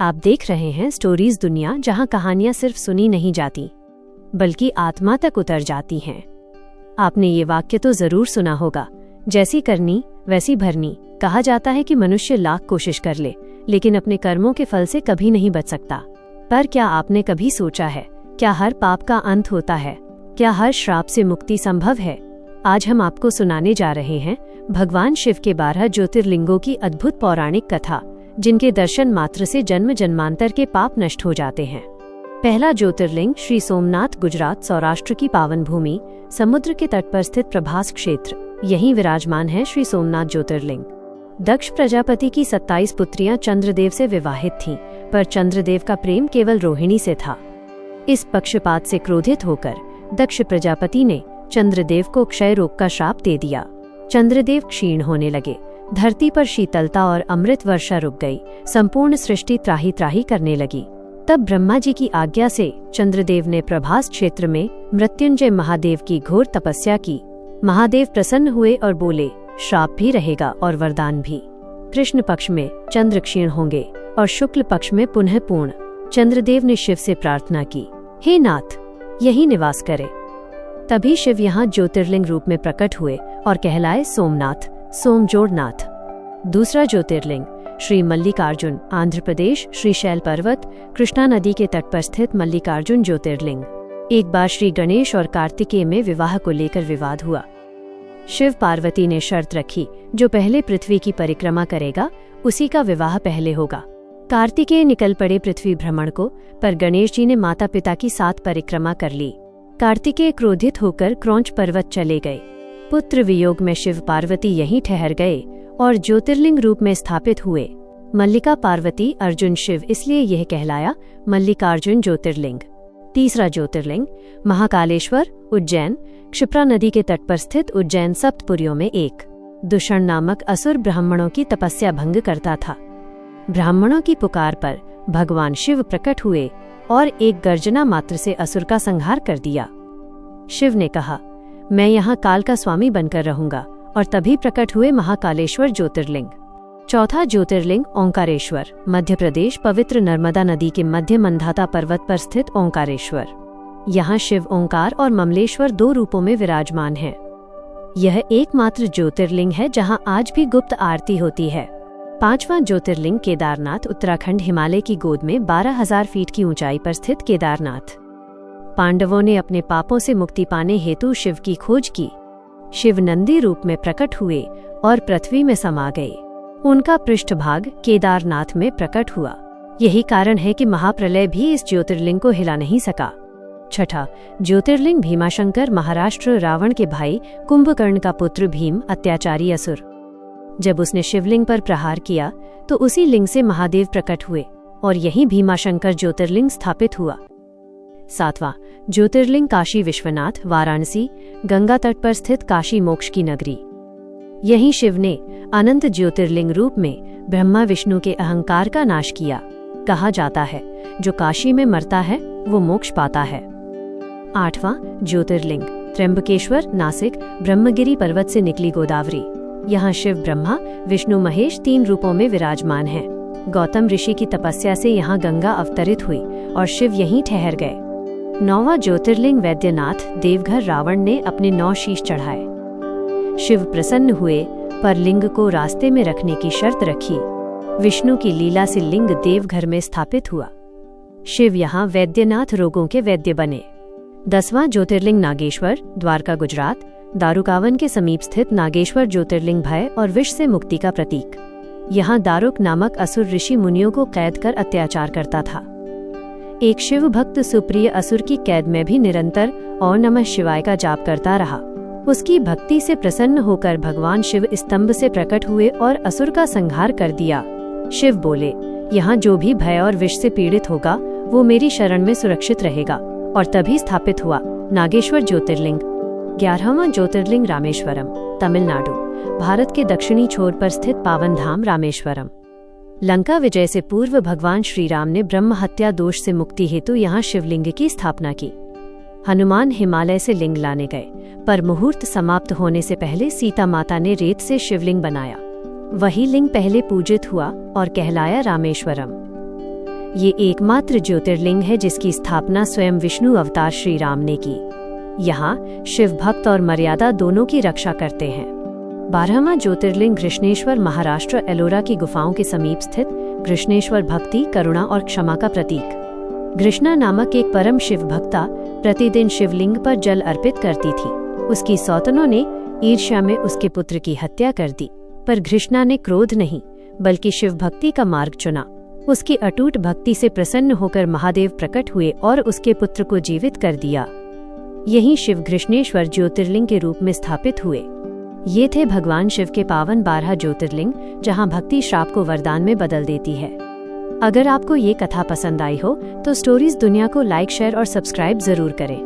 आप देख रहे हैं स्टोरीज दुनिया, जहां कहानियां सिर्फ सुनी नहीं जाती बल्कि आत्मा तक उतर जाती हैं। आपने ये वाक्य तो जरूर सुना होगा, जैसी करनी वैसी भरनी। कहा जाता है कि मनुष्य लाख कोशिश कर ले लेकिन अपने कर्मों के फल से कभी नहीं बच सकता। पर क्या आपने कभी सोचा है, क्या हर पाप का अंत होता है? क्या हर श्राप से मुक्ति संभव है? आज हम आपको सुनाने जा रहे हैं भगवान शिव के 12 ज्योतिर्लिंगों की अद्भुत पौराणिक कथा, जिनके दर्शन मात्र से जन्म जन्मांतर के पाप नष्ट हो जाते हैं। पहला ज्योतिर्लिंग श्री सोमनाथ, गुजरात, सौराष्ट्र की पावन भूमि, समुद्र के तट पर स्थित प्रभास क्षेत्र। यहीं विराजमान है श्री सोमनाथ ज्योतिर्लिंग। दक्ष प्रजापति की 27 पुत्रियां चंद्रदेव से विवाहित थीं, पर चंद्रदेव का प्रेम केवल रोहिणी से था। इस पक्षपात से क्रोधित होकर दक्ष प्रजापति ने चंद्रदेव को क्षय रोग का श्राप दे दिया। चंद्रदेव क्षीण होने लगे, धरती पर शीतलता और अमृत वर्षा रुक गई, संपूर्ण सृष्टि त्राही त्राही करने लगी। तब ब्रह्मा जी की आज्ञा से चंद्रदेव ने प्रभास क्षेत्र में मृत्युंजय महादेव की घोर तपस्या की। महादेव प्रसन्न हुए और बोले, श्राप भी रहेगा और वरदान भी। कृष्ण पक्ष में चंद्र क्षीण होंगे और शुक्ल पक्ष में पुनः पूर्ण। चंद्रदेव ने शिव से प्रार्थना की, हे नाथ, यही निवास करे। तभी शिव यहाँ ज्योतिर्लिंग रूप में प्रकट हुए और कहलाए सोमनाथ, सोमजोड़नाथ। दूसरा ज्योतिर्लिंग श्री मल्लिकार्जुन, आंध्र प्रदेश, श्रीशैल पर्वत, कृष्णा नदी के तट पर स्थित मल्लिकार्जुन ज्योतिर्लिंग। एक बार श्री गणेश और कार्तिकेय में विवाह को लेकर विवाद हुआ। शिव पार्वती ने शर्त रखी, जो पहले पृथ्वी की परिक्रमा करेगा उसी का विवाह पहले होगा। कार्तिकेय निकल पड़े पृथ्वी भ्रमण को, पर गणेश जी ने माता पिता की 7 परिक्रमा कर ली। कार्तिकेय क्रोधित होकर क्रौंच पर्वत चले गए। पुत्र वियोग में शिव पार्वती यहीं ठहर गए और ज्योतिर्लिंग रूप में स्थापित हुए। मल्लिका पार्वती अर्जुन शिव, इसलिए यह कहलाया मल्लिकार्जुन ज्योतिर्लिंग। तीसरा ज्योतिर्लिंग महाकालेश्वर, उज्जैन, क्षिप्रा नदी के तट पर स्थित उज्जैन सप्तपुरियों में एक दुषण नामक असुर ब्राह्मणों की तपस्या भंग करता था। ब्राह्मणों की पुकार पर भगवान शिव प्रकट हुए और एक गर्जना मात्र से असुर का संहार कर दिया। शिव ने कहा, मैं यहाँ काल का स्वामी बनकर रहूंगा, और तभी प्रकट हुए महाकालेश्वर ज्योतिर्लिंग। चौथा ज्योतिर्लिंग ओंकारेश्वर, मध्य प्रदेश, पवित्र नर्मदा नदी के मध्य मंधाता पर्वत पर स्थित ओंकारेश्वर। यहाँ शिव ओंकार और ममलेश्वर 2 रूपों में विराजमान हैं। यह एकमात्र ज्योतिर्लिंग है जहाँ आज भी गुप्त आरती होती है। पांचवां ज्योतिर्लिंग केदारनाथ, उत्तराखंड, हिमालय की गोद में 12,000 फीट की ऊंचाई पर स्थित केदारनाथ। पांडवों ने अपने पापों से मुक्ति पाने हेतु शिव की खोज की। शिव नंदी रूप में प्रकट हुए और पृथ्वी में समा गए। उनका पृष्ठभाग केदारनाथ में प्रकट हुआ। यही कारण है कि महाप्रलय भी इस ज्योतिर्लिंग को हिला नहीं सका। छठा ज्योतिर्लिंग भीमाशंकर, महाराष्ट्र, रावण के भाई कुंभकर्ण का पुत्र भीम, अत्याचारी असुर। जब उसने शिवलिंग पर प्रहार किया तो उसी लिंग से महादेव प्रकट हुए और यही भीमाशंकर ज्योतिर्लिंग स्थापित हुआ। सातवां ज्योतिर्लिंग काशी विश्वनाथ, वाराणसी, गंगा तट पर स्थित काशी मोक्ष की नगरी। यहीं शिव ने अनंत ज्योतिर्लिंग रूप में ब्रह्मा विष्णु के अहंकार का नाश किया। कहा जाता है, जो काशी में मरता है वो मोक्ष पाता है। आठवां ज्योतिर्लिंग त्र्यंबकेश्वर, नासिक, ब्रह्मगिरी पर्वत से निकली गोदावरी। यहाँ शिव ब्रह्मा विष्णु महेश 3 रूपों में विराजमान हैं। गौतम ऋषि की तपस्या से यहाँ गंगा अवतरित हुई और शिव यहीं ठहर गए। 9वां ज्योतिर्लिंग वैद्यनाथ, देवघर, रावण ने अपने 9 शीश चढ़ाए। शिव प्रसन्न हुए, पर लिंग को रास्ते में रखने की शर्त रखी। विष्णु की लीला से लिंग देवघर में स्थापित हुआ। शिव यहाँ वैद्यनाथ रोगों के वैद्य बने। 10वां ज्योतिर्लिंग नागेश्वर, द्वारका, गुजरात, दारुकावन के समीप स्थित नागेश्वर ज्योतिर्लिंग भय और विष से मुक्ति का प्रतीक। यहाँ दारुक नामक असुर ऋषि मुनियों को कैद कर अत्याचार करता था। एक शिव भक्त सुप्रिय असुर की कैद में भी निरंतर और नमः शिवाय का जाप करता रहा। उसकी भक्ति से प्रसन्न होकर भगवान शिव स्तंभ से प्रकट हुए और असुर का संहार कर दिया। शिव बोले, यहाँ जो भी भय और विष से पीड़ित होगा वो मेरी शरण में सुरक्षित रहेगा, और तभी स्थापित हुआ नागेश्वर ज्योतिर्लिंग। 11वां ज्योतिर्लिंग रामेश्वरम, तमिलनाडु, भारत के दक्षिणी छोर पर स्थित पावन धाम रामेश्वरम। लंका विजय से पूर्व भगवान श्री राम ने ब्रह्म हत्या दोष से मुक्ति हेतु यहाँ शिवलिंग की स्थापना की। हनुमान हिमालय से लिंग लाने गए, पर मुहूर्त समाप्त होने से पहले सीता माता ने रेत से शिवलिंग बनाया। वही लिंग पहले पूजित हुआ और कहलाया रामेश्वरम। ये एकमात्र ज्योतिर्लिंग है जिसकी स्थापना स्वयं विष्णु अवतार श्री राम ने की। यहाँ शिव भक्त और मर्यादा दोनों की रक्षा करते हैं। 12वां ज्योतिर्लिंग घृष्णेश्वर महाराष्ट्र एलोरा की गुफाओं के समीप स्थित घृष्णेश्वर भक्ति, करुणा और क्षमा का प्रतीक। घृष्णा नामक एक परम शिव भक्ता प्रतिदिन शिवलिंग पर जल अर्पित करती थी। उसकी सौतनों ने ईर्ष्या में उसके पुत्र की हत्या कर दी, पर घृष्णा ने क्रोध नहीं बल्कि शिव भक्ति का मार्ग चुना। उसकी अटूट भक्ति से प्रसन्न होकर महादेव प्रकट हुए और उसके पुत्र को जीवित कर दिया। यहीं शिव घृष्णेश्वर ज्योतिर्लिंग के रूप में स्थापित हुए। ये थे भगवान शिव के पावन 12 ज्योतिर्लिंग, जहां भक्ति श्राप को वरदान में बदल देती है। अगर आपको ये कथा पसंद आई हो तो स्टोरीज दुनिया को लाइक, शेयर और सब्सक्राइब जरूर करें।